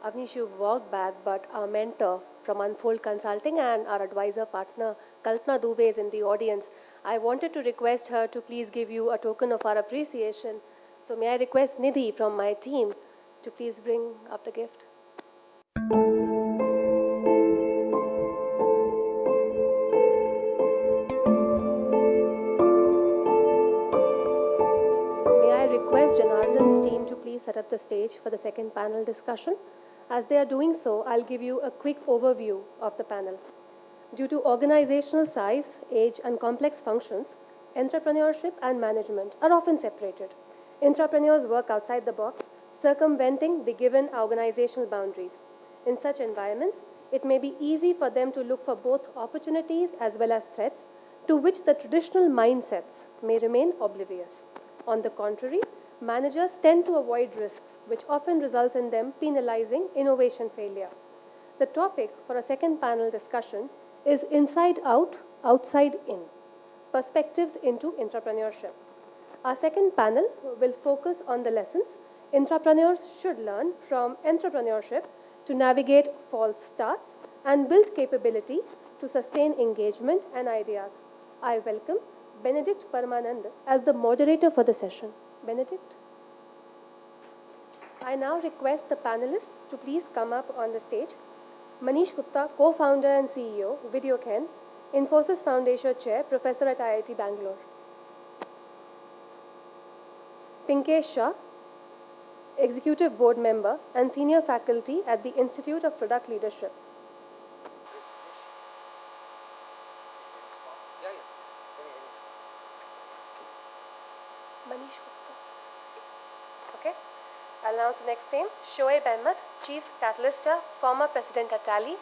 Avnish, you walked back, but our mentor from Unfold Consulting and our advisor partner, Kalpana Dubey, is in the audience. I wanted to request her to please give you a token of our appreciation. So may I request Nidhi from my team to please bring up the gift. May I request Janardhan's team to please set up the stage for the second panel discussion. As they are doing so, I'll give you a quick overview of the panel. Due to organizational size, age, and complex functions, entrepreneurship and management are often separated. Intrapreneurs work outside the box, circumventing the given organizational boundaries. In such environments, it may be easy for them to look for both opportunities as well as threats to which the traditional mindsets may remain oblivious. On the contrary, managers tend to avoid risks, which often results in them penalizing innovation failure. The topic for a second panel discussion is Inside Out, Outside In, Perspectives into Entrepreneurship. Our second panel will focus on the lessons entrepreneurs should learn from entrepreneurship to navigate false starts and build capability to sustain engagement and ideas. I welcome Benedict Paramanand as the moderator for the session. Benedict? I now request the panelists to please come up on the stage. Manish Gupta, co-founder and CEO, Videoken, Infosys Foundation Chair, Professor at IIT Bangalore. Pinkesh Shah, Executive Board Member and Senior Faculty at the Institute of Product Leadership. Manish Gupta. Okay. I'll announce the next name. Shoaib Ahmed, Chief Catalystor, former President at Tally.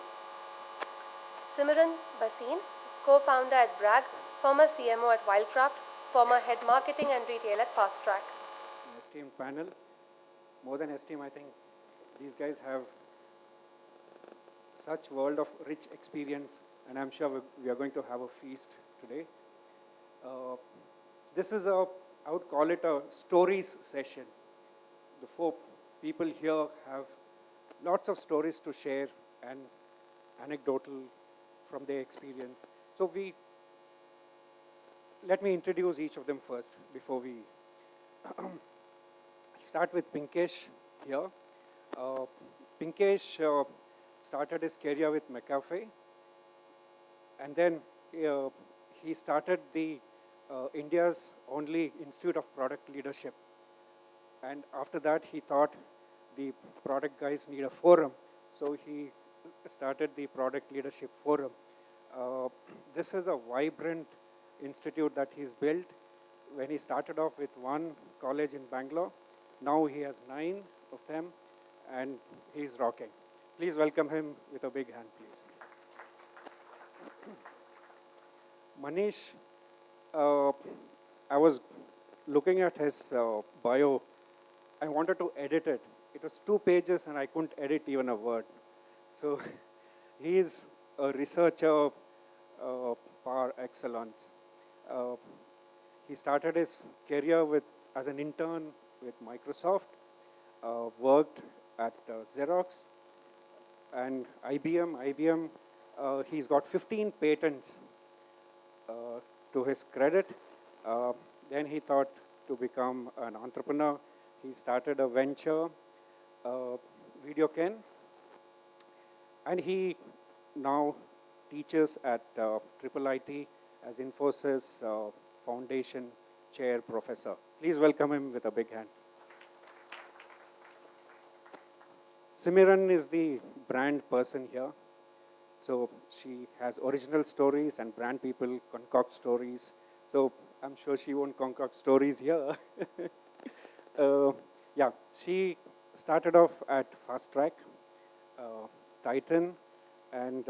Simran Basin, co-founder at Bragg, former CMO at Wildcraft, former Head Marketing and Retail at Fast Track. Esteemed panel, more than esteemed, I think these guys have such world of rich experience, and I'm sure we are going to have a feast today. This is I would call it a stories session. The four people here have lots of stories to share and anecdotal from their experience. So let me introduce each of them first before we start with Pinkesh here. Pinkesh started his career with McAfee, and then he started the India's only Institute of Product Leadership. And after that, he thought the product guys need a forum, so he started the Product Leadership Forum. This is a vibrant institute that he's built. When he started off with one college in Bangalore, now he has 9 of them, and he's rocking. Please welcome him with a big hand, please. Manish, I was looking at his bio. I wanted to edit it. It was 2 pages and I couldn't edit even a word. So he is a researcher par excellence. He started his career as an intern with Microsoft, worked at Xerox and IBM. He's got 15 patents to his credit. Then he thought to become an entrepreneur. He started a venture, Videoken, and he now teaches at IIIT as Infosys Foundation Chair Professor. Please welcome him with a big hand. Simran is the brand person here. So she has original stories and brand people concoct stories. So I'm sure she won't concoct stories here. Yeah, she started off at Fast Track, Titan, and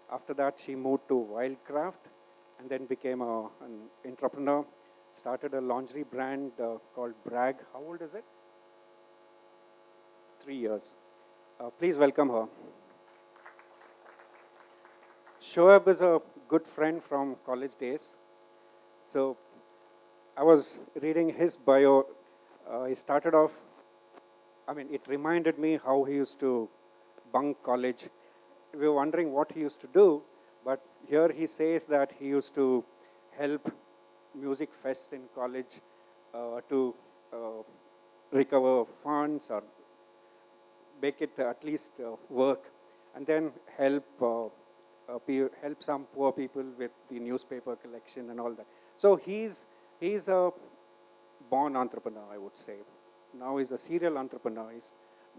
after that she moved to Wildcraft and then became an entrepreneur, started a lingerie brand called Bragg. How old is it? 3 years. Please welcome her. Shoaib is a good friend from college days. So I was reading his bio. He started off I mean, it reminded me how he used to bunk college. We were wondering what he used to do, but here he says that he used to help music fests in college to uh, recover funds or make it at least work, and then help some poor people with the newspaper collection and all that. So he's a born entrepreneur, I would say. Now he's a serial entrepreneur. He's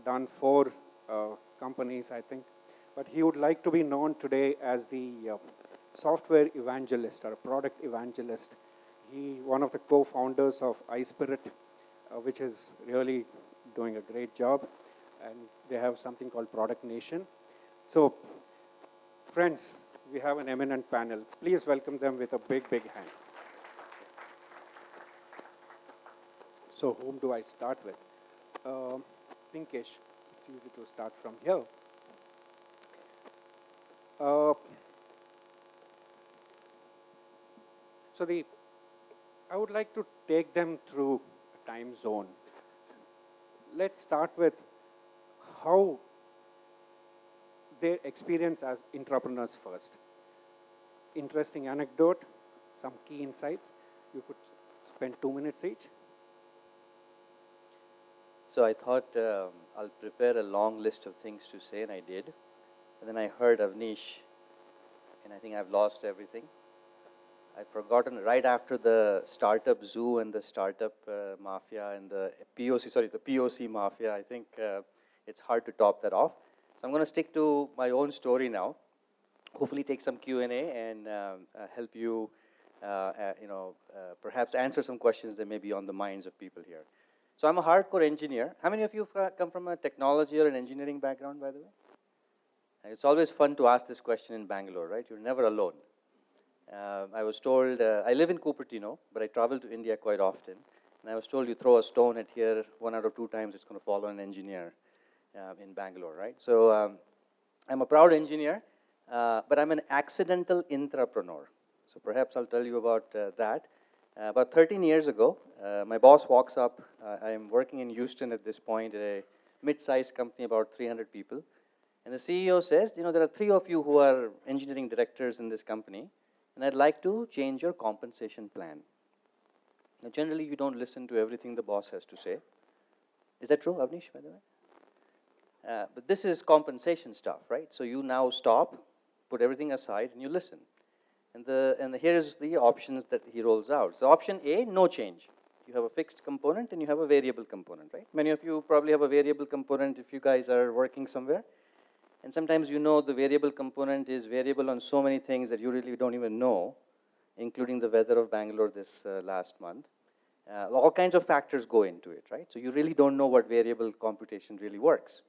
done 4 companies, I think. But he would like to be known today as the software evangelist or a product evangelist. He one of the co-founders of iSpirit, which is really doing a great job. And they have something called Product Nation. So, friends, we have an eminent panel. Please welcome them with a big, big hand. So, whom do I start with? Pinkesh. It's easy to start from here. I would like to take them through a time zone. Let's start with how their experience as intrapreneurs first. Interesting anecdote, some key insights. You could spend 2 minutes each. So I thought I'll prepare a long list of things to say, and I did. And then I heard Avnish, and I think I've lost everything. I've forgotten right after the startup zoo and the startup mafia and the POC mafia. I think it's hard to top that off. So I'm going to stick to my own story now. Hopefully take some Q&A and help you, perhaps answer some questions that may be on the minds of people here. So I'm a hardcore engineer. How many of you come from a technology or an engineering background, by the way? And it's always fun to ask this question in Bangalore, right? You're never alone. I was told, I live in Cupertino, but I travel to India quite often. And I was told you throw a stone at here 1 out of 2 times, it's going to fall on an engineer in Bangalore, right? So I'm a proud engineer, but I'm an accidental intrapreneur. So perhaps I'll tell you about that. About 13 years ago, my boss walks up. I'm working in Houston at this point, at a mid-sized company, about 300 people. And the CEO says, there are 3 of you who are engineering directors in this company, and I'd like to change your compensation plan. Now, generally, you don't listen to everything the boss has to say. Is that true, Avnish, by the way? But this is compensation stuff, right? So you now stop, put everything aside, and you listen. And here is the options that he rolls out. So option A, no change. You have a fixed component and you have a variable component, right? Many of you probably have a variable component if you guys are working somewhere. And sometimes you know the variable component is variable on so many things that you really don't even know, including the weather of Bangalore this last month. All kinds of factors go into it, right? So you really don't know what variable computation really works.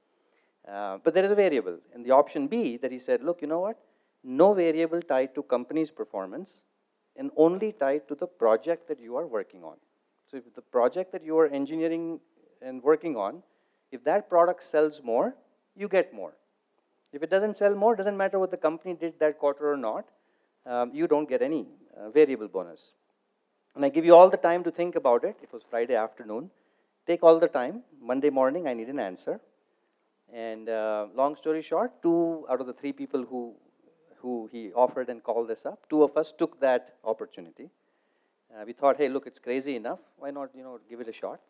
But there is a variable. And the option B that he said, look, you know what? No variable tied to company's performance and only tied to the project that you are working on. So if the project that you are engineering and working on, if that product sells more, you get more. If it doesn't sell more, doesn't matter what the company did that quarter or not, you don't get any variable bonus. And I give you all the time to think about it. It was Friday afternoon. Take all the time. Monday morning, I need an answer. And long story short, 2 out of the 3 people who he offered and called us up, 2 of us took that opportunity. We thought, hey, look, it's crazy enough. Why not, give it a shot?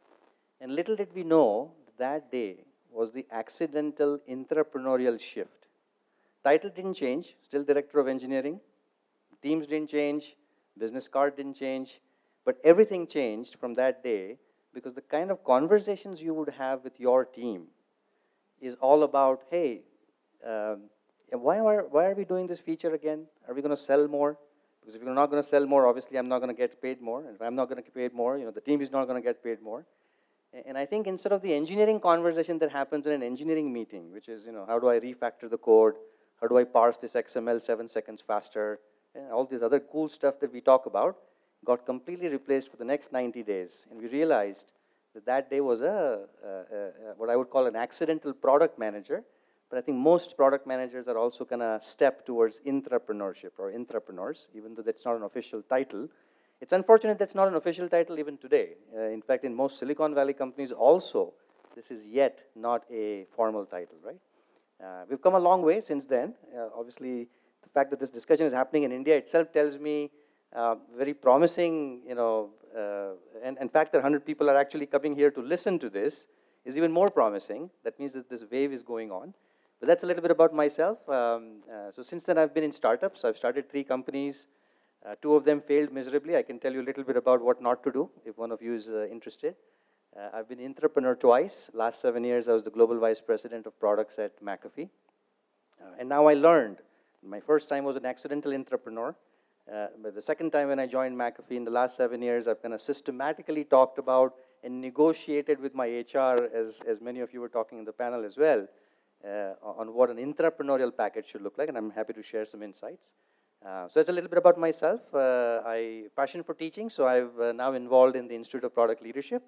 And little did we know that day was the accidental intrapreneurial shift. Title didn't change, still director of engineering. Teams didn't change, business card didn't change, but everything changed from that day because the kind of conversations you would have with your team is all about, hey, why are we doing this feature again? Are we going to sell more? Because if you're not going to sell more, obviously I'm not going to get paid more. And if I'm not going to get paid more, the team is not going to get paid more. And I think instead of the engineering conversation that happens in an engineering meeting, which is, how do I refactor the code? How do I parse this XML 7 seconds faster? And all this other cool stuff that we talk about got completely replaced for the next 90 days. And we realized that day was what I would call an accidental product manager. But I think most product managers are also going to step towards intrapreneurship or intrapreneurs, even though that's not an official title. It's unfortunate that's not an official title even today. In fact, in most Silicon Valley companies also, This is yet not a formal title, right? We've come a long way since then. Obviously, the fact that this discussion is happening in India itself tells me very promising, and in fact that 100 people are actually coming here to listen to this is even more promising. That means that this wave is going on. But that's a little bit about myself. So since then, I've been in startups. I've started 3 companies. 2 of them failed miserably. I can tell you a little bit about what not to do if one of you is interested. I've been entrepreneur twice. Last 7 years, I was the global vice president of products at McAfee. And now I learned. My first time was an accidental entrepreneur. But the second time when I joined McAfee in the last 7 years, I've kind of systematically talked about and negotiated with my HR, as many of you were talking in the panel as well, on what an intrapreneurial package should look like, and I'm happy to share some insights. So it's a little bit about myself. I passion for teaching, so I've now involved in the Institute of Product Leadership,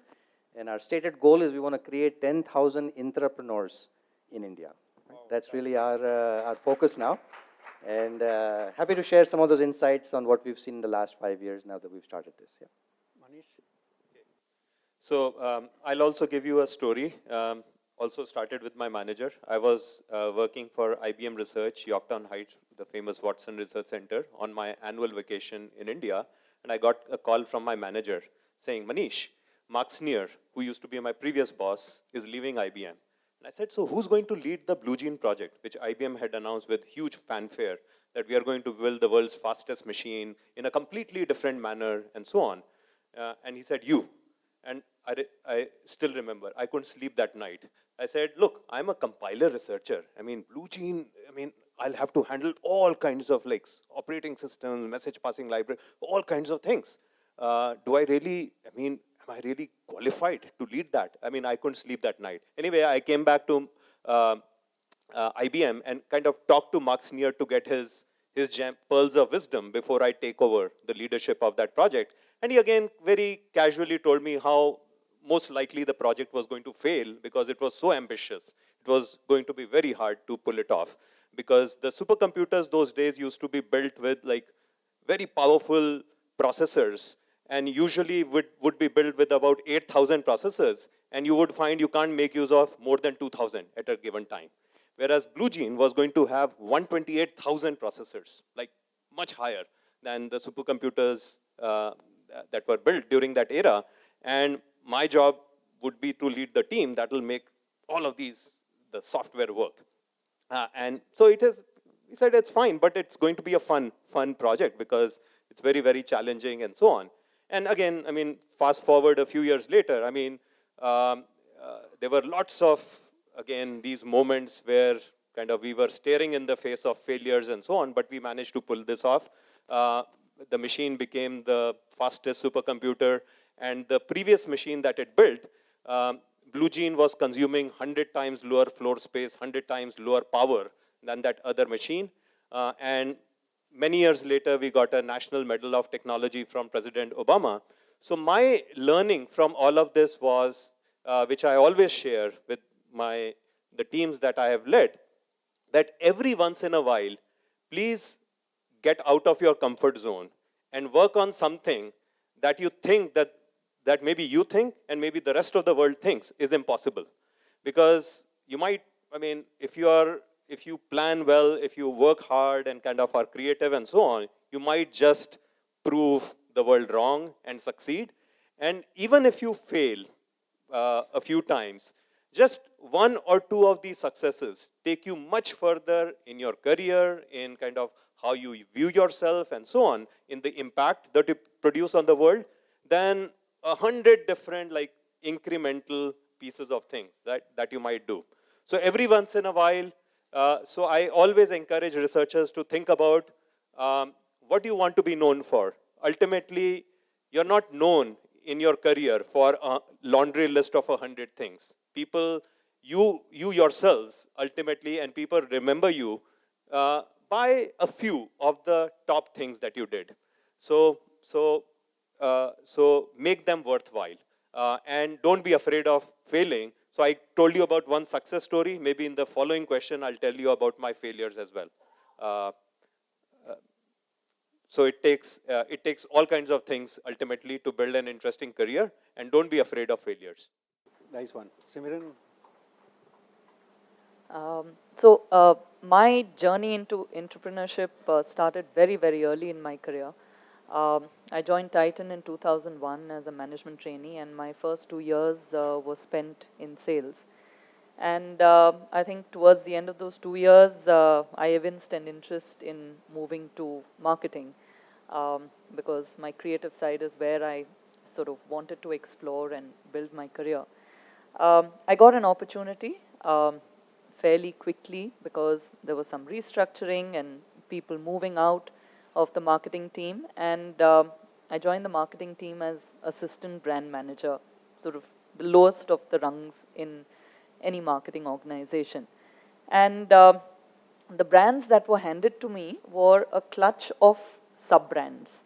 and our stated goal is we want to create 10,000 intrapreneurs in India. Right? That's really our focus now. And happy to share some of those insights on what we've seen in the last 5 years now that we've started this. Yeah. Manish? Okay. So I'll also give you a story. Also started with my manager. I was working for IBM Research, Yorktown Heights, the famous Watson Research Center, on my annual vacation in India. And I got a call from my manager saying, Manish, Mark Sneer, who used to be my previous boss, is leaving IBM. And I said, so who's going to lead the Blue Gene project, which IBM had announced with huge fanfare, that we are going to build the world's fastest machine in a completely different manner, and so on. And he said, you. And I still remember, I couldn't sleep that night. I said, look, I'm a compiler researcher. I mean, Blue Gene, I'll have to handle all kinds of operating systems, message passing library, all kinds of things. Do I really, am I really qualified to lead that? I couldn't sleep that night. Anyway, I came back to IBM and kind of talked to Mark Sneer to get his pearls of wisdom before I take over the leadership of that project. And he again very casually told me how most likely the project was going to fail because it was so ambitious. It was going to be very hard to pull it off because the supercomputers those days used to be built with very powerful processors, and usually would be built with about 8,000 processors, and you would find you can't make use of more than 2,000 at a given time. Whereas Blue Gene was going to have 128,000 processors, much higher than the supercomputers that were built during that era. And my job would be to lead the team that will make all of the software work. And so he said, it's fine, but it's going to be a fun project because it's very, very challenging and so on. And again, fast forward a few years later, there were lots of, again, these moments where kind of we were staring in the face of failures and so on, but we managed to pull this off. The machine became the fastest supercomputer, and the previous machine that it built, Blue Gene was consuming 100 times lower floor space, 100 times lower power than that other machine. And many years later, we got a National Medal of Technology from President Obama. So my learning from all of this was, which I always share with the teams that I have led, that every once in a while, please get out of your comfort zone and work on something that you think that maybe you think and maybe the rest of the world thinks is impossible. Because you might, if you plan well, if you work hard and kind of are creative and so on, you might just prove the world wrong and succeed. And even if you fail a few times, just 1 or 2 of these successes take you much further in your career, in kind of how you view yourself and so on, in the impact that you produce on the world, than 100 different incremental pieces of things that you might do. So every once in a while, so I always encourage researchers to think about what you want to be known for. Ultimately, you're not known in your career for a laundry list of 100 things. People, you yourselves, ultimately, and people remember you by a few of the top things that you did. So make them worthwhile. And don't be afraid of failing. So I told you about one success story. Maybe in the following question, I'll tell you about my failures as well. So it takes all kinds of things ultimately to build an interesting career, and don't be afraid of failures. Nice one. Simiran? My journey into entrepreneurship started very, very early in my career. I joined Titan in 2001 as a management trainee, and my first 2 years was spent in sales. And I think towards the end of those 2 years, I evinced an interest in moving to marketing because my creative side is where I sort of wanted to explore and build my career. I got an opportunity fairly quickly because there was some restructuring and people moving out of the marketing team, and I joined the marketing team as assistant brand manager, sort of the lowest of the rungs in any marketing organization. And the brands that were handed to me were a clutch of sub-brands.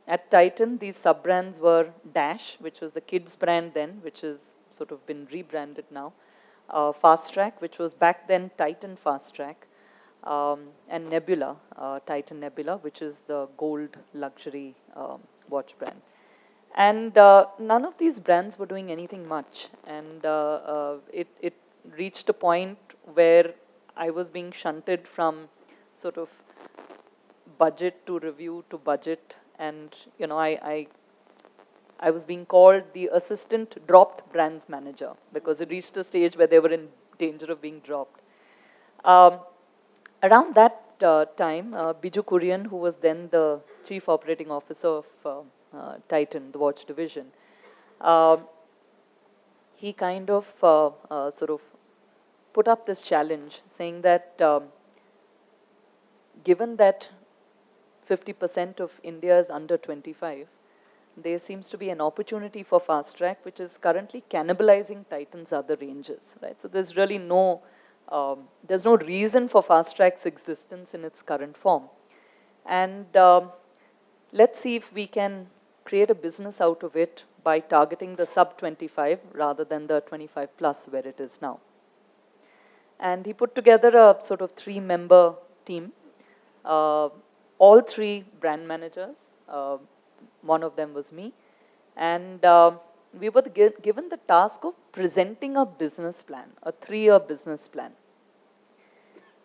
At Titan, these sub-brands were Dash, which was the kids brand then, which has sort of been rebranded now. Fast Track, which was back then Titan Fast Track, and Nebula, Titan Nebula, which is the gold luxury watch brand. And none of these brands were doing anything much. And it reached a point where I was being shunted from sort of budget to review to budget. And, you know, I was being called the assistant dropped brands manager because it reached a stage where they were in danger of being dropped. Around that time, Biju Kurian, who was then the chief operating officer of Titan, the watch division, he kind of sort of put up this challenge saying that given that 50% of India is under 25, there seems to be an opportunity for Fast Track, which is currently cannibalizing Titan's other ranges, right? So there's really no reason for Fast Track's existence in its current form. And let's see if we can create a business out of it by targeting the sub 25 rather than the 25 plus where it is now. And he put together a sort of 3-member team, all 3 brand managers. One of them was me. And we were given the task of presenting a business plan, a 3-year business plan.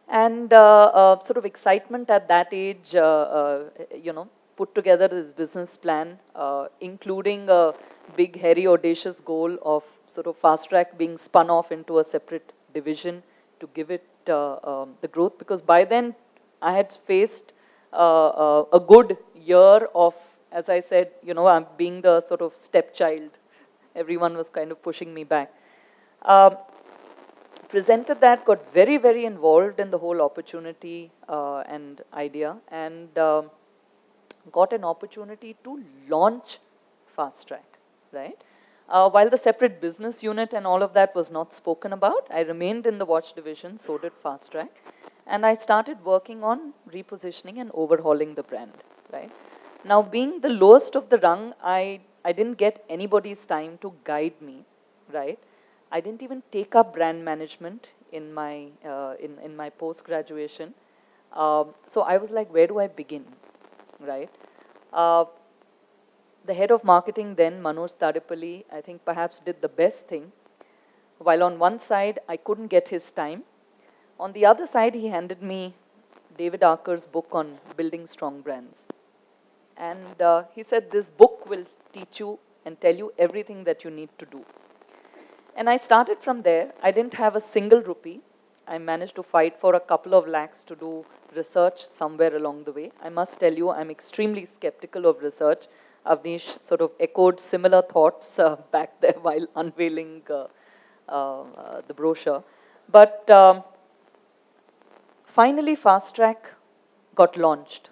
And sort of excitement at that age, you know, put together this business plan, including a big, hairy, audacious goal of sort of Fast Track being spun off into a separate division to give it the growth. Because by then, I had faced a good year of, as I said, you know, I'm being the sort of stepchild. Everyone was kind of pushing me back. Presented that, got very, very involved in the whole opportunity and idea, and got an opportunity to launch Fast Track, right? While the separate business unit and all of that was not spoken about, I remained in the watch division, so did Fast Track, and I started working on repositioning and overhauling the brand, right? Now, being the lowest of the rung, I didn't get anybody's time to guide me, right? I didn't even take up brand management in my in my post-graduation. So I was like, where do I begin, right? The head of marketing then, Manoj Tadipalli, I think perhaps did the best thing. While on one side, I couldn't get his time. On the other side, he handed me David Arker's book on building strong brands. And he said, this book will teach you and tell you everything that you need to do. And I started from there. I didn't have a single rupee. I managed to fight for a couple of lakhs to do research somewhere along the way. I must tell you, I'm extremely skeptical of research. Avnish sort of echoed similar thoughts back there while unveiling the brochure. But finally, Fast Track got launched,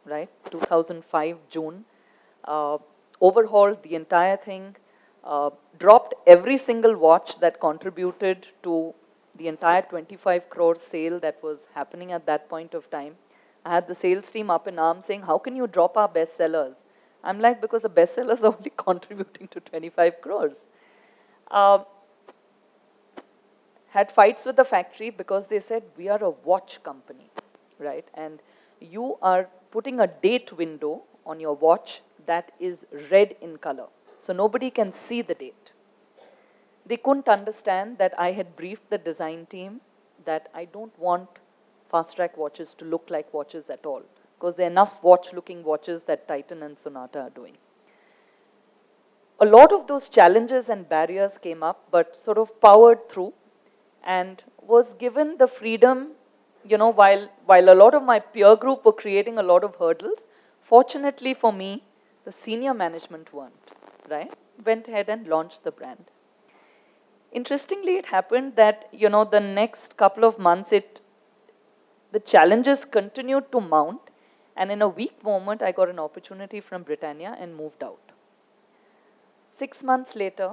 right? 2005, June. Overhauled the entire thing. Dropped every single watch that contributed to the entire 25 crore sale that was happening at that point of time. I had the sales team up in arms saying, how can you drop our bestsellers? I'm like, because the bestsellers are only contributing to 25 crores. Had fights with the factory because they said, we are a watch company, right? And you are putting a date window on your watch that is red in color. So nobody can see the date. They couldn't understand that I had briefed the design team that I don't want fast track watches to look like watches at all, because there are enough watch-looking watches that Titan and Sonata are doing. A lot of those challenges and barriers came up, but sort of powered through and was given the freedom, while a lot of my peer group were creating a lot of hurdles, fortunately for me, the senior management weren't, went ahead and launched the brand. Interestingly, it happened that, the next couple of months, the challenges continued to mount, and in a weak moment, I got an opportunity from Britannia and moved out. 6 months later,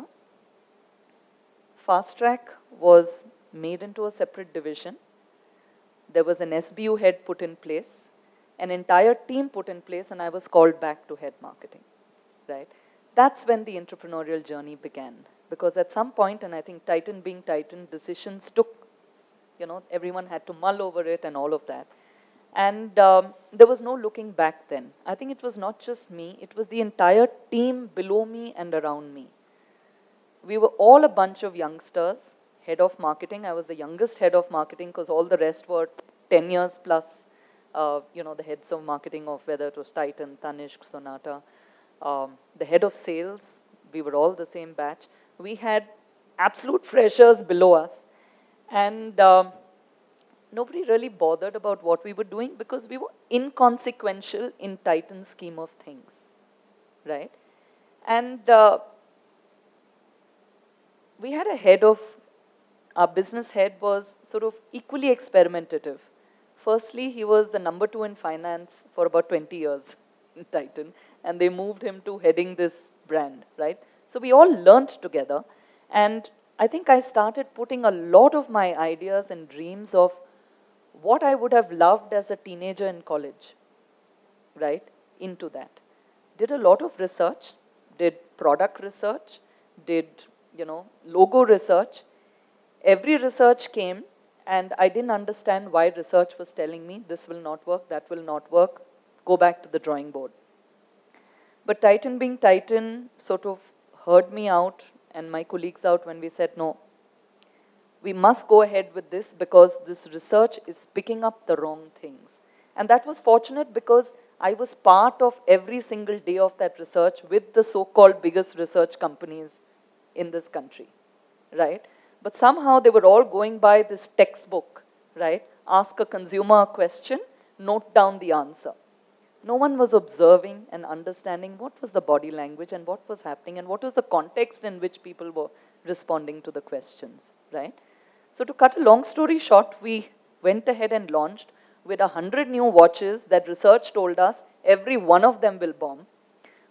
Fast Track was made into a separate division. There was an SBU head put in place, an entire team put in place, and I was called back to head marketing, right? That's when the entrepreneurial journey began. Because at some point, and I think Titan being Titan, decisions took, everyone had to mull over it and all of that. And there was no looking back then. I think it was not just me, it was the entire team below me and around me. We were all a bunch of youngsters, head of marketing. I was the youngest head of marketing because all the rest were 10 years plus, the heads of marketing of whether it was Titan, Tanishq, Sonata. The head of sales, we were all the same batch. We had absolute freshers below us. And nobody really bothered about what we were doing because we were inconsequential in Titan's scheme of things, right? And we had a head of, our business head was sort of equally experimentative. Firstly, he was the number 2 in finance for about 20 years in Titan, and they moved him to heading this brand, right? So we all learned together, and I think I started putting a lot of my ideas and dreams of what I would have loved as a teenager in college, right, into that. Did a lot of research, did product research, did, logo research. Every research came, and I didn't understand why research was telling me this will not work, that will not work, go back to the drawing board. But Titan being Titan sort of heard me out and my colleagues out when we said, no, we must go ahead with this because this research is picking up the wrong things. And that was fortunate because I was part of every single day of that research with the so-called biggest research companies in this country, right? But somehow they were all going by this textbook, right? Ask a consumer a question, note down the answer. No one was observing and understanding what was the body language and what was happening and what was the context in which people were responding to the questions, right? So to cut a long story short, we went ahead and launched with 100 new watches that research told us every one of them will bomb.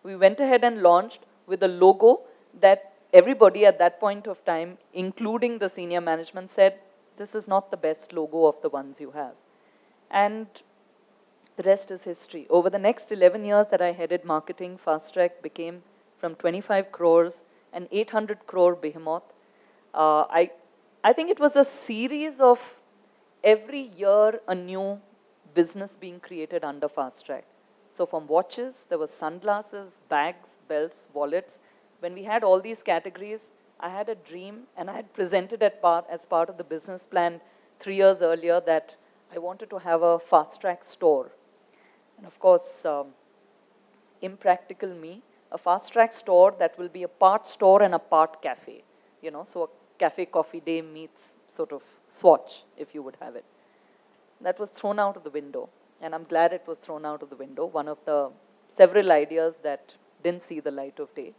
We went ahead and launched with a logo that everybody at that point of time, including the senior management, said, this is not the best logo of the ones you have. And the rest is history. Over the next 11 years that I headed marketing, Fast Track became from 25 crores an 800 crore behemoth. I think it was a series of every year a new business being created under Fast Track. So from watches, there was sunglasses, bags, belts, wallets. When we had all these categories, I had a dream, and I had presented as part of the business plan 3 years earlier that I wanted to have a Fast Track store. And of course, impractical me, a Fast Track store that will be a part store and a part cafe. So a cafe coffee day meets sort of Swatch, if you would have it. That was thrown out of the window, and I'm glad it was thrown out of the window, one of the several ideas that didn't see the light of day.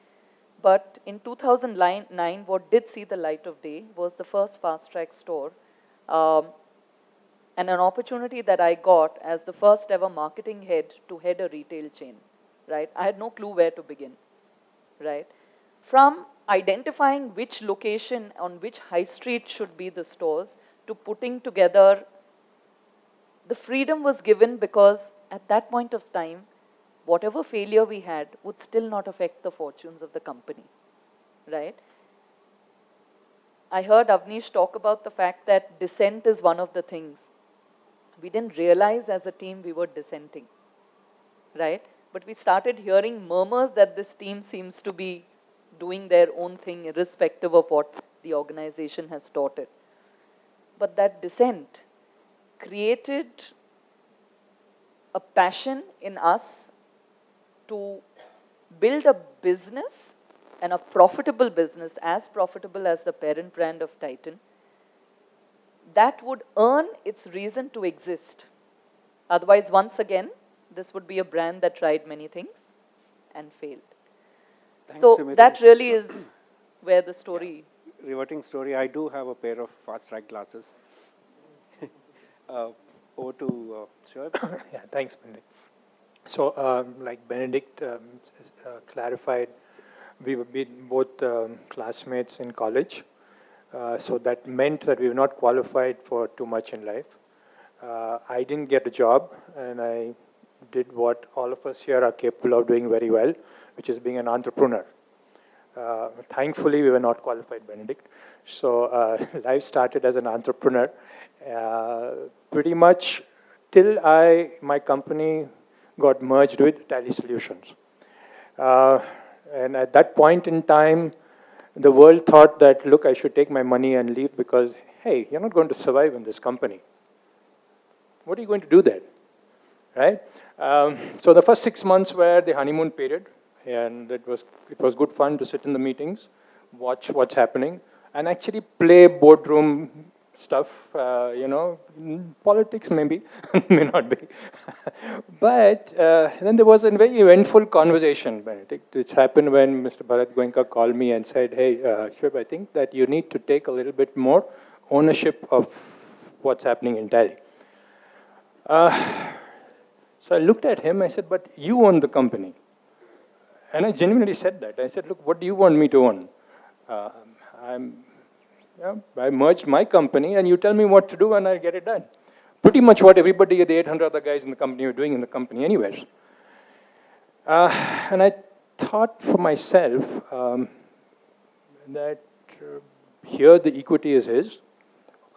But in 2009, what did see the light of day was the first Fast Track store, and an opportunity that I got as the first ever marketing head to head a retail chain, right? I had no clue where to begin, right? From identifying which location on which high street should be the stores to putting together, the freedom was given because at that point of time, whatever failure we had would still not affect the fortunes of the company, right? I heard Avnish talk about the fact that dissent is one of the things. We didn't realize as a team we were dissenting, right? But we started hearing murmurs that this team seems to be doing their own thing irrespective of what the organization has taught it. But that dissent created a passion in us to build a business, and a profitable business, as profitable as the parent brand of Titan, that would earn its reason to exist. Otherwise, once again, this would be a brand that tried many things and failed. Thanks, So Sumita. that really is where the story... Reverting story, I do have a pair of fast track glasses. Over to Shoaib. Yeah, thanks, Benedict. So, like Benedict clarified, we were both classmates in college. So that meant that we were not qualified for too much in life. I didn't get a job, and I did what all of us here are capable of doing very well, which is being an entrepreneur. Thankfully, we were not qualified, Benedict. So life started as an entrepreneur. Pretty much till my company got merged with Tally Solutions. And at that point in time, the world thought that, look, I should take my money and leave because, hey, you're not going to survive in this company. What are you going to do there? Right? So the first 6 months were the honeymoon period, and it was good fun to sit in the meetings, watch what's happening, and actually play boardroom stuff, politics maybe, may not be. But then there was a very eventful conversation, Benedict, which happened when Mr. Bharat Goenka called me and said, hey, Shoaib, I think that you need to take a little bit more ownership of what's happening in Delhi. So I looked at him, I said, but you own the company. And I genuinely said that. I said, look, what do you want me to own? I merged my company, and you tell me what to do, and I'll get it done. Pretty much what everybody, the 800 other guys in the company, were doing in the company anyways. And I thought for myself that here the equity is his.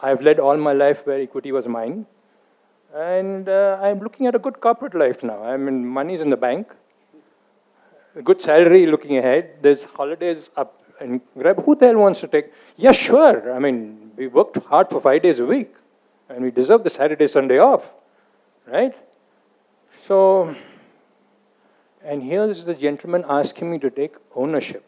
I've led all my life where equity was mine. And I'm looking at a good corporate life now. I mean, money's in the bank, a good salary looking ahead, there's holidays up and grab. Who the hell wants to take? Yeah, sure. I mean, we worked hard for 5 days a week, and we deserve the Saturday, Sunday off, right? So, and here's the gentleman asking me to take ownership.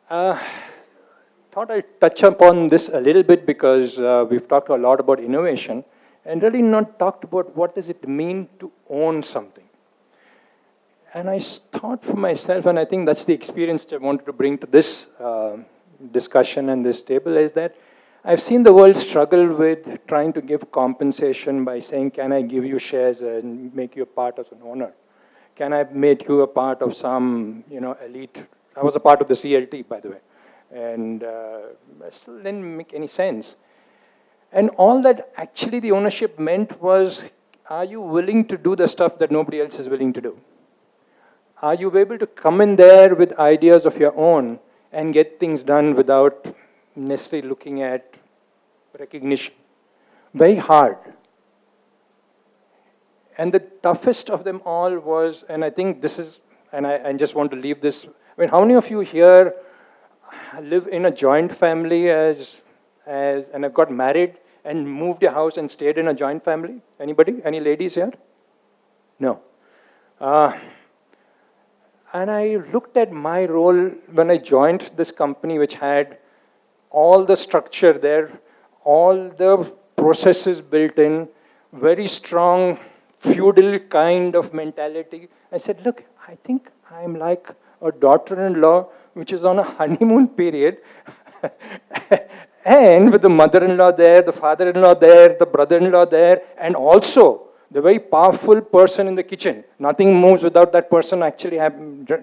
Thought I'd touch upon this a little bit because we've talked a lot about innovation and really not talked about what does it mean to own something. And I thought for myself, and I think that's the experience that I wanted to bring to this discussion and this table, is that I've seen the world struggle with trying to give compensation by saying, can I give you shares and make you a part of an owner? Can I make you a part of some, elite? I was a part of the CLT, by the way. And it still didn't make any sense. And all that actually the ownership meant was, are you willing to do the stuff that nobody else is willing to do? Are you able to come in there with ideas of your own and get things done without necessarily looking at recognition? Very hard. And the toughest of them all was, and I think this is, and I just want to leave this, I mean, how many of you here live in a joint family and have got married and moved your house and stayed in a joint family? Anybody? Any ladies here? No. And I looked at my role when I joined this company, which had all the structure there, all the processes built in, very strong feudal kind of mentality. I said, look, I think I'm like a daughter-in-law which is on a honeymoon period, and with the mother-in-law there, the father-in-law there, the brother-in-law there, and also the very powerful person in the kitchen. Nothing moves without that person actually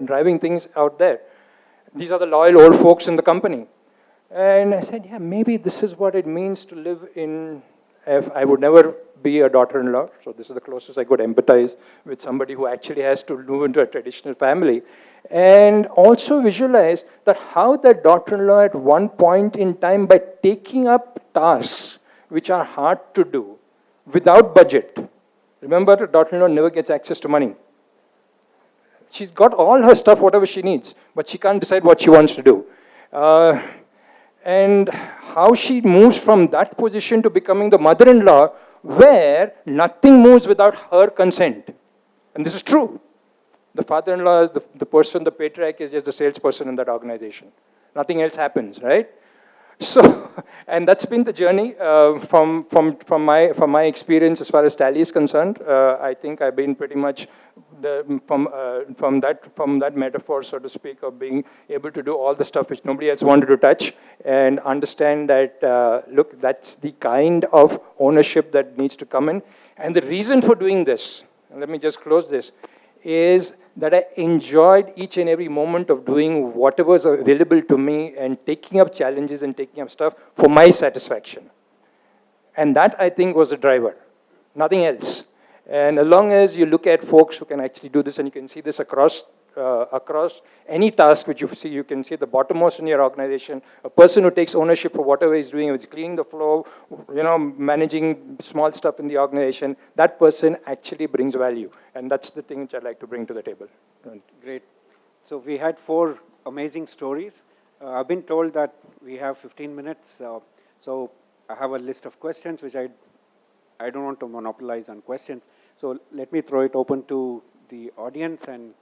driving things out there. These are the loyal old folks in the company. And I said, yeah, maybe this is what it means to live in, I would never be a daughter-in-law, so this is the closest I could empathize with somebody who actually has to move into a traditional family. And also visualize that how the daughter-in-law at one point in time, by taking up tasks which are hard to do without budget. Remember, the daughter-in-law never gets access to money. She's got all her stuff, whatever she needs, but she can't decide what she wants to do. And how she moves from that position to becoming the mother-in-law, where nothing moves without her consent. And this is true. The father-in-law is the person, the patriarch is just the salesperson in that organization. Nothing else happens, right? So, and that's been the journey from my experience as far as Tally is concerned. I think I've been pretty much from that metaphor, so to speak, of being able to do all the stuff which nobody else wanted to touch, and understand that look, that's the kind of ownership that needs to come in. And the reason for doing this, and let me just close this, is that I enjoyed each and every moment of doing whatever was available to me and taking up challenges and taking up stuff for my satisfaction. And that, I think, was the driver, nothing else. And as long as you look at folks who can actually do this, and you can see this across any task which you can see the bottommost in your organization, a person who takes ownership for whatever he's doing, if it's cleaning the floor, managing small stuff in the organization, that person actually brings value. And that's the thing which I'd like to bring to the table. Great. So we had 4 amazing stories. I've been told that we have 15 minutes. So I have a list of questions which I don't want to monopolize on questions. So let me throw it open to the audience, and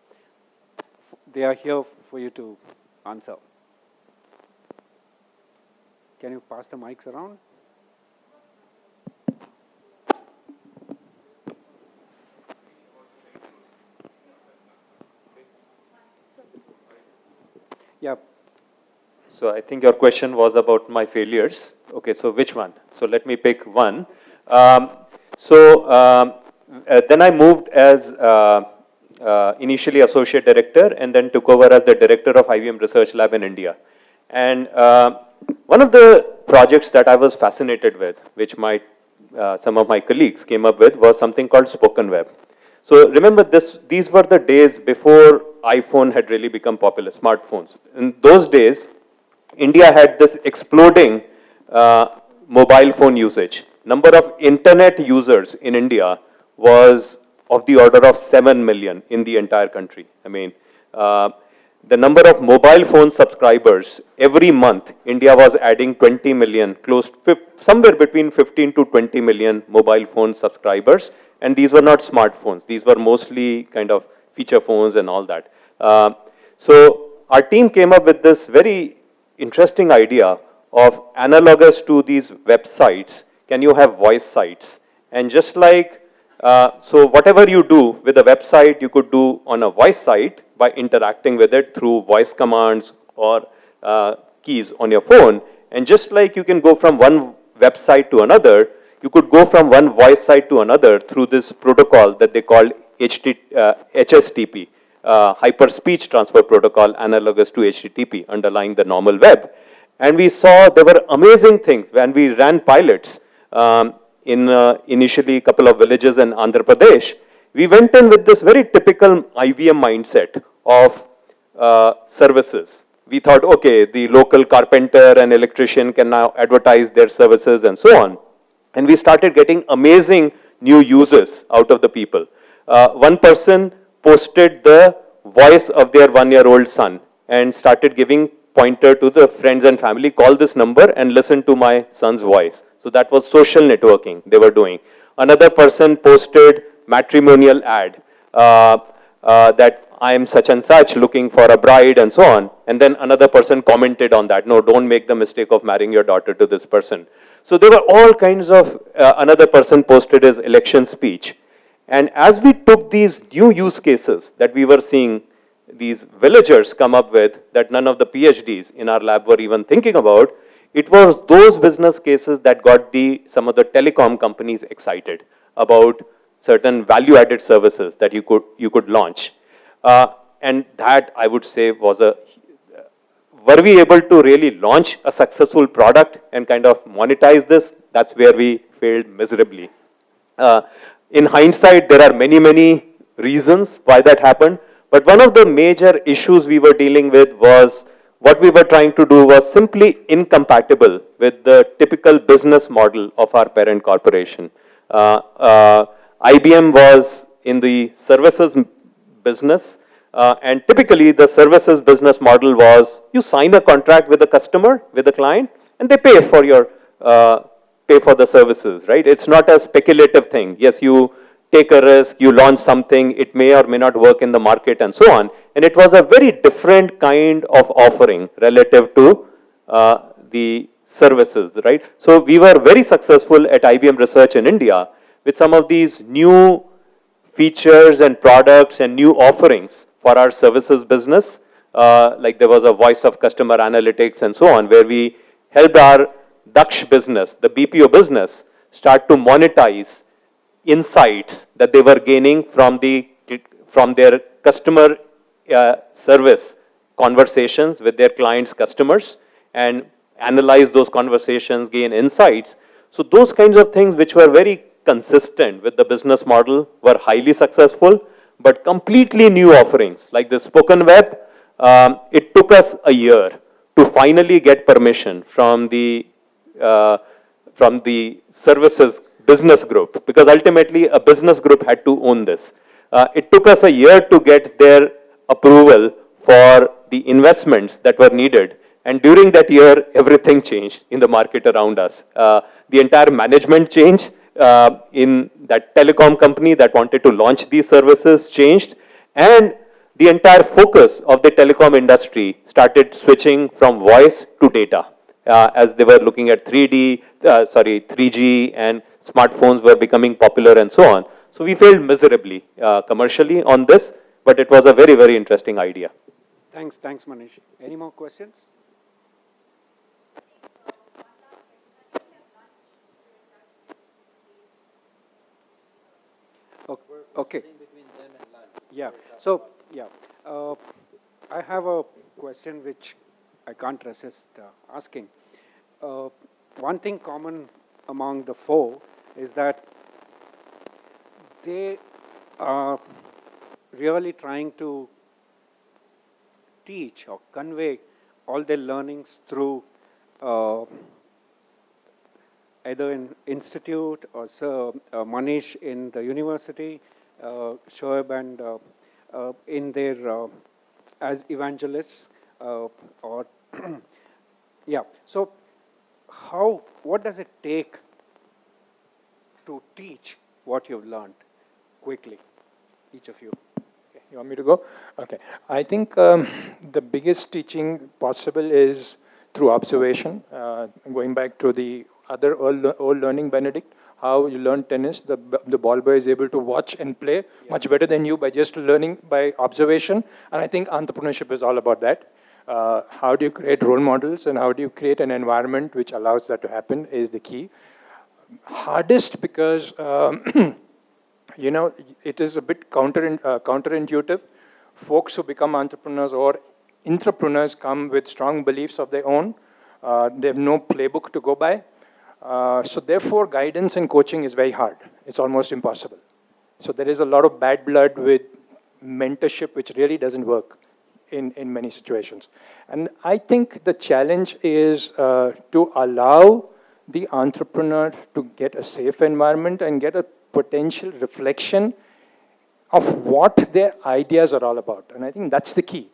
they are here for you to answer. Can you pass the mics around? Yeah. So I think your question was about my failures. Okay, so which one? So let me pick one. Then I moved as initially associate director, and then took over as the director of IBM Research Lab in India. And one of the projects that I was fascinated with, which some of my colleagues came up with, was something called spoken web. So remember, these were the days before iPhone had really become popular, smartphones. In those days, India had this exploding mobile phone usage. Number of internet users in India was of the order of 7 million in the entire country. I mean, the number of mobile phone subscribers, every month, India was adding 20 million, somewhere between 15 to 20 million mobile phone subscribers. And these were not smartphones. These were mostly kind of feature phones and all that. So our team came up with this very interesting idea of, analogous to these websites, can you have voice sites? And just like, so whatever you do with a website, you could do on a voice site by interacting with it through voice commands or keys on your phone. And just like you can go from one website to another, you could go from one voice site to another through this protocol that they call HSTP, Hyper Speech Transfer Protocol, analogous to HTTP, underlying the normal web. And we saw there were amazing things when we ran pilots in initially a couple of villages in Andhra Pradesh. We went in with this very typical IBM mindset of services. We thought, okay, the local carpenter and electrician can now advertise their services and so on. And we started getting amazing new users out of the people. One person posted the voice of their 1-year-old son and started giving pointer to the friends and family, call this number and listen to my son's voice. So that was social networking they were doing. Another person posted matrimonial ad that I am such and such looking for a bride and so on. And then another person commented on that, no, don't make the mistake of marrying your daughter to this person. So there were all kinds of, another person posted his election speech. And as we took these new use cases that we were seeing these villagers come up with, that none of the PhDs in our lab were even thinking about, it was those business cases that got some of the telecom companies excited about certain value-added services that you could launch. And that, I would say, was were we able to really launch a successful product and kind of monetize this? That's where we failed miserably. In hindsight, there are many, many reasons why that happened. But one of the major issues we were dealing with was, what we were trying to do was simply incompatible with the typical business model of our parent corporation. IBM was in the services business. And typically, the services business model was you sign a contract with the customer, with the client, and they pay for your pay for the services, right? It's not a speculative thing. Yes, you take a risk, you launch something, it may or may not work in the market, and so on. And it was a very different kind of offering relative to the services, right? So we were very successful at IBM Research in India with some of these new features and products and new offerings for our services business. Like there was a voice of customer analytics and so on, where we helped our Daksh business, the BPO business, start to monetize insights that they were gaining from their customer service conversations with their clients' customers, and analyze those conversations, gain insights. So those kinds of things which were very consistent with the business model were highly successful, but completely new offerings like the spoken web, it took us a year to finally get permission from the services business group, because ultimately a business group had to own this. It took us a year to get their approval for the investments that were needed. And during that year, everything changed in the market around us. The entire management changed in that telecom company that wanted to launch these services changed. And the entire focus of the telecom industry started switching from voice to data as they were looking at 3G, and smartphones were becoming popular and so on. So we failed miserably commercially on this, but it was a very, very interesting idea. Thanks, Manish. Any more questions? Okay. Yeah. So, yeah, I have a question which I can't resist asking. One thing common among the four is that they are really trying to teach or convey all their learnings through either in institute or Manish in the university, Shoaib and in their as evangelists or yeah. So what does it take to teach what you've learned quickly, each of you? Okay, you want me to go? Okay. I think the biggest teaching possible is through observation. Going back to the other old learning, Benedict, how you learn tennis, the ball boy is able to watch and play much better than you by just learning by observation. And I think entrepreneurship is all about that. How do you create role models and how do you create an environment which allows that to happen is the key. Hardest because, you know, it is a bit counterintuitive. Folks who become entrepreneurs or intrapreneurs come with strong beliefs of their own. They have no playbook to go by. So therefore, guidance and coaching is very hard. It's almost impossible. So there is a lot of bad blood with mentorship, which really doesn't work in many situations. And I think the challenge is to allow the entrepreneur to get a safe environment and get a potential reflection of what their ideas are all about. And I think that's the key,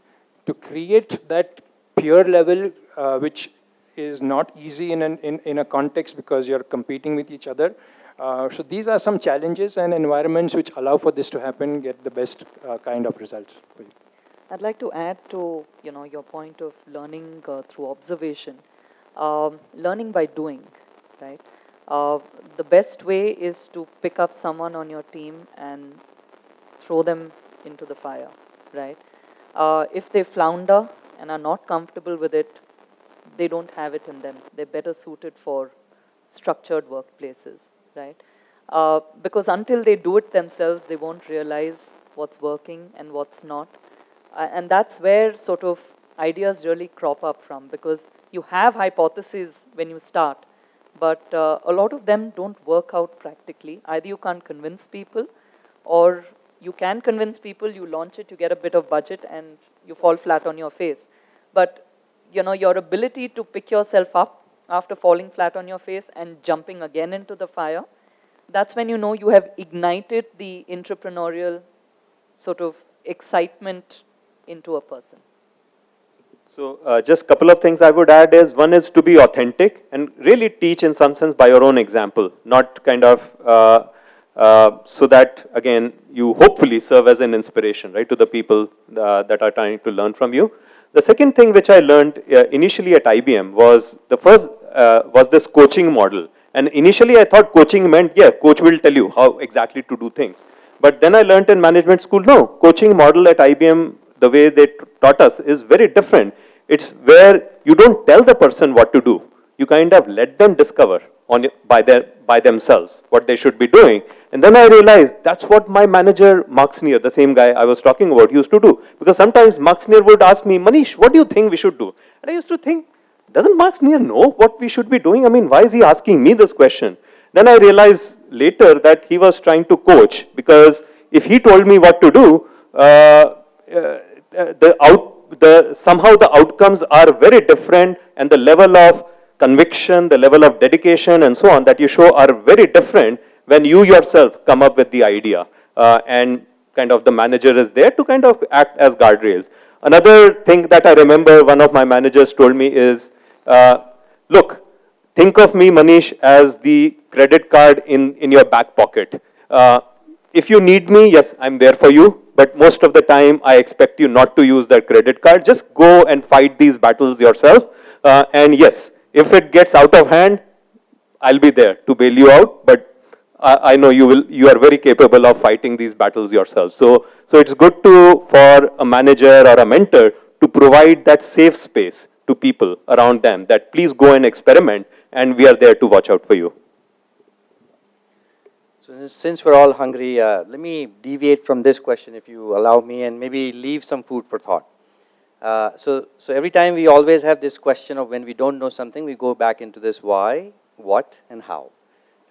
to create that peer level, which is not easy in a context because you're competing with each other. So these are some challenges and environments which allow for this to happen, get the best kind of results for you. I'd like to add to your point of learning through observation, learning by doing, right? The best way is to pick up someone on your team and throw them into the fire, right? If they flounder and are not comfortable with it, they don't have it in them. They're better suited for structured workplaces, right? Because until they do it themselves, they won't realize what's working and what's not. And that's where sort of ideas really crop up from, because you have hypotheses when you start, but a lot of them don't work out practically. Either you can't convince people, or you can convince people, you launch it, you get a bit of budget, and you fall flat on your face. But your ability to pick yourself up after falling flat on your face and jumping again into the fire, that's when you know you have ignited the entrepreneurial sort of excitement into a person. So just a couple of things I would add is, one is to be authentic and really teach in some sense by your own example, not kind of, so that again, you hopefully serve as an inspiration, right, to the people that are trying to learn from you. The second thing which I learned initially at IBM was, the first was this coaching model. And initially I thought coaching meant, yeah, coach will tell you how exactly to do things. But then I learned in management school, no, coaching model at IBM, the way they taught us is very different. It's where you don't tell the person what to do. You kind of let them discover by themselves what they should be doing. And then I realized that's what my manager, Mark Sneer, the same guy I was talking about, used to do. Because sometimes Mark Sneer would ask me, Manish, what do you think we should do? And I used to think, doesn't Mark Sneer know what we should be doing? I mean, why is he asking me this question? Then I realized later that he was trying to coach, because if he told me what to do, somehow the outcomes are very different, and the level of conviction, the level of dedication and so on that you show are very different when you yourself come up with the idea. And kind of the manager is there to kind of act as guardrails. Another thing that I remember one of my managers told me is, look, think of me, Manish, as the credit card in your back pocket. If you need me, yes, I'm there for you. But most of the time, I expect you not to use that credit card. Just go and fight these battles yourself. And yes, if it gets out of hand, I'll be there to bail you out. But I know you are very capable of fighting these battles yourself. So it's good for a manager or a mentor to provide that safe space to people around them, that please go and experiment, and we are there to watch out for you. So since we're all hungry, let me deviate from this question, if you allow me, and maybe leave some food for thought. So every time we always have this question of, when we don't know something, we go back into this why, what, and how.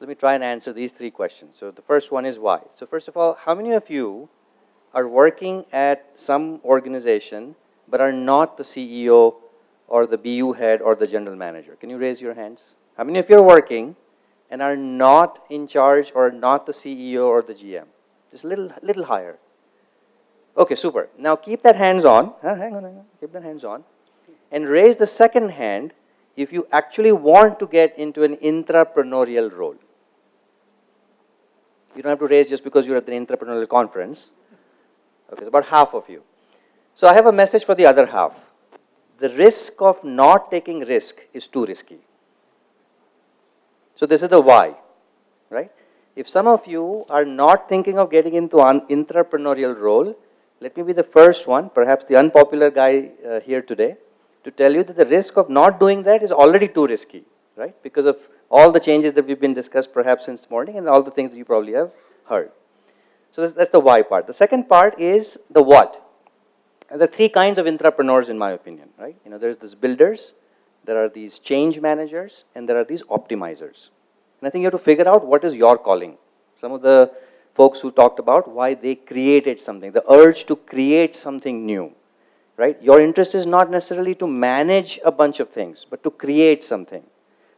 Let me try and answer these three questions. So the first one is why. So first of all, how many of you are working at some organization but are not the CEO or the BU head or the general manager? Can you raise your hands? How many of you are working and are not in charge or not the CEO or the GM? Just a little higher. Okay, super. Now keep that hands on. Hang on. Keep that hands on. And raise the second hand if you actually want to get into an intrapreneurial role. You don't have to raise just because you're at the intrapreneurial conference. Okay, it's about half of you. So I have a message for the other half. The risk of not taking risk is too risky. So this is the why, right? If some of you are not thinking of getting into an intrapreneurial role, let me be the first one, perhaps the unpopular guy here today, to tell you that the risk of not doing that is already too risky, right? Because of all the changes that we've been discussed perhaps since morning and all the things that you probably have heard. So that's the why part. The second part is the what. And there are three kinds of intrapreneurs in my opinion, right? You know, there's these builders, there are these change managers, and there are these optimizers. And I think you have to figure out what is your calling. Some of the folks who talked about why they created something, the urge to create something new, right? Your interest is not necessarily to manage a bunch of things, but to create something.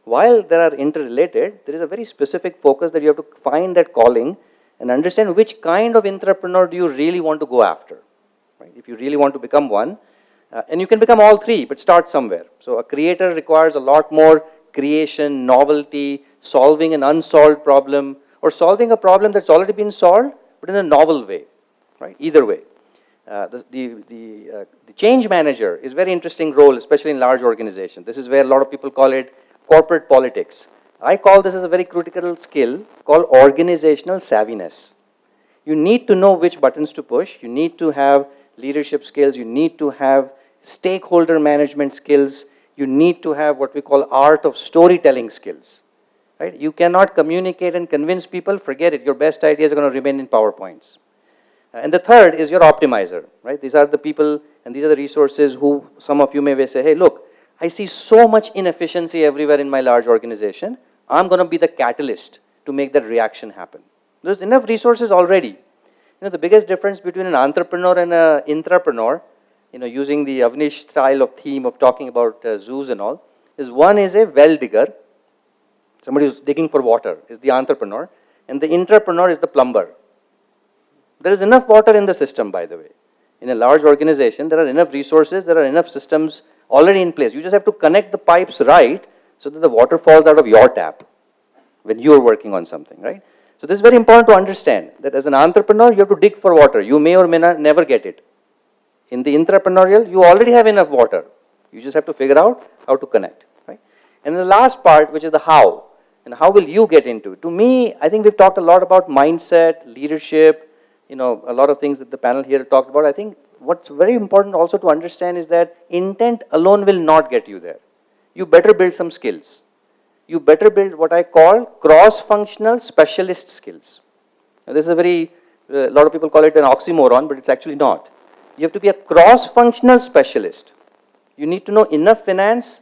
While they are interrelated, there is a very specific focus that you have to find that calling and understand which kind of intrapreneur do you really want to go after, right? If you really want to become one, and you can become all three, but start somewhere. So a creator requires a lot more creation, novelty, solving an unsolved problem, or solving a problem that's already been solved, but in a novel way, right? Either way. The change manager is a very interesting role, especially in large organizations. This is where a lot of people call it corporate politics. I call this as a very critical skill called organizational savviness. You need to know which buttons to push. You need to have leadership skills. You need to have stakeholder management skills. You need to have what we call art of storytelling skills. Right? You cannot communicate and convince people, forget it. Your best ideas are going to remain in PowerPoints. And the third is your optimizer. Right? These are the people and these are the resources who some of you may say, hey, look, I see so much inefficiency everywhere in my large organization. I'm going to be the catalyst to make that reaction happen. There's enough resources already. You know, the biggest difference between an entrepreneur and an intrapreneur, you know, using the Avnish style of theme of talking about zoos and all, is one is a well digger. Somebody who's digging for water is the entrepreneur, and the intrapreneur is the plumber. There is enough water in the system, by the way. In a large organization, there are enough resources, there are enough systems already in place. You just have to connect the pipes right so that the water falls out of your tap when you are working on something, right? So this is very important to understand that as an entrepreneur, you have to dig for water. You may or may not never get it. In the intrapreneurial, you already have enough water. You just have to figure out how to connect, right? And the last part, which is the how, and how will you get into it? To me, I think we've talked a lot about mindset, leadership, a lot of things that the panel here talked about. I think what's very important also to understand is that intent alone will not get you there. You better build some skills. You better build what I call cross-functional specialist skills. Now, this is a lot of people call it an oxymoron, but it's actually not. You have to be a cross-functional specialist. You need to know enough finance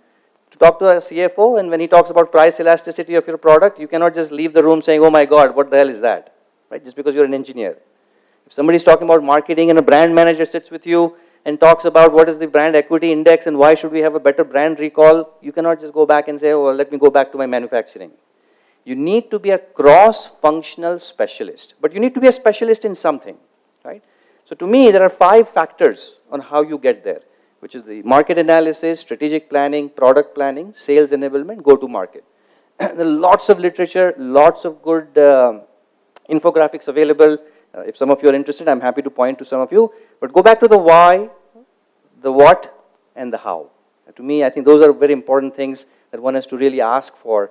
to talk to a CFO, and when he talks about price elasticity of your product, you cannot just leave the room saying, oh my God, what the hell is that? Right? Just because you're an engineer. If somebody is talking about marketing and a brand manager sits with you and talks about what is the brand equity index and why should we have a better brand recall, you cannot just go back and say, oh, well, let me go back to my manufacturing. You need to be a cross-functional specialist, but you need to be a specialist in something, right? So to me, there are 5 factors on how you get there, which is the market analysis, strategic planning, product planning, sales enablement, go-to-market. There are lots of literature, lots of good infographics available. If some of you are interested, I'm happy to point to some of you. But go back to the why, the what, and the how. To me, I think those are very important things that one has to really ask for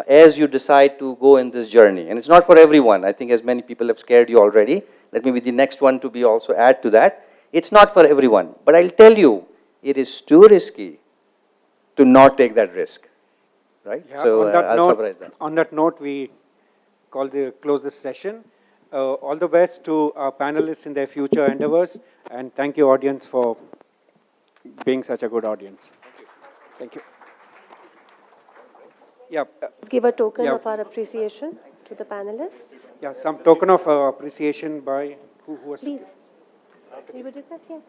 as you decide to go in this journey. And it's not for everyone. I think as many people have scared you already. Let me be the next one to be also add to that. It's not for everyone. But I'll tell you, it is too risky to not take that risk. Right? Yeah, so I'll summarize that. On that note, we close this session. All the best to our panelists in their future endeavors, and thank you, audience, for being such a good audience. Thank you. Yeah. Let's give a token of our appreciation to the panelists. Yeah, some token of appreciation by who was. Please. We would request, yes.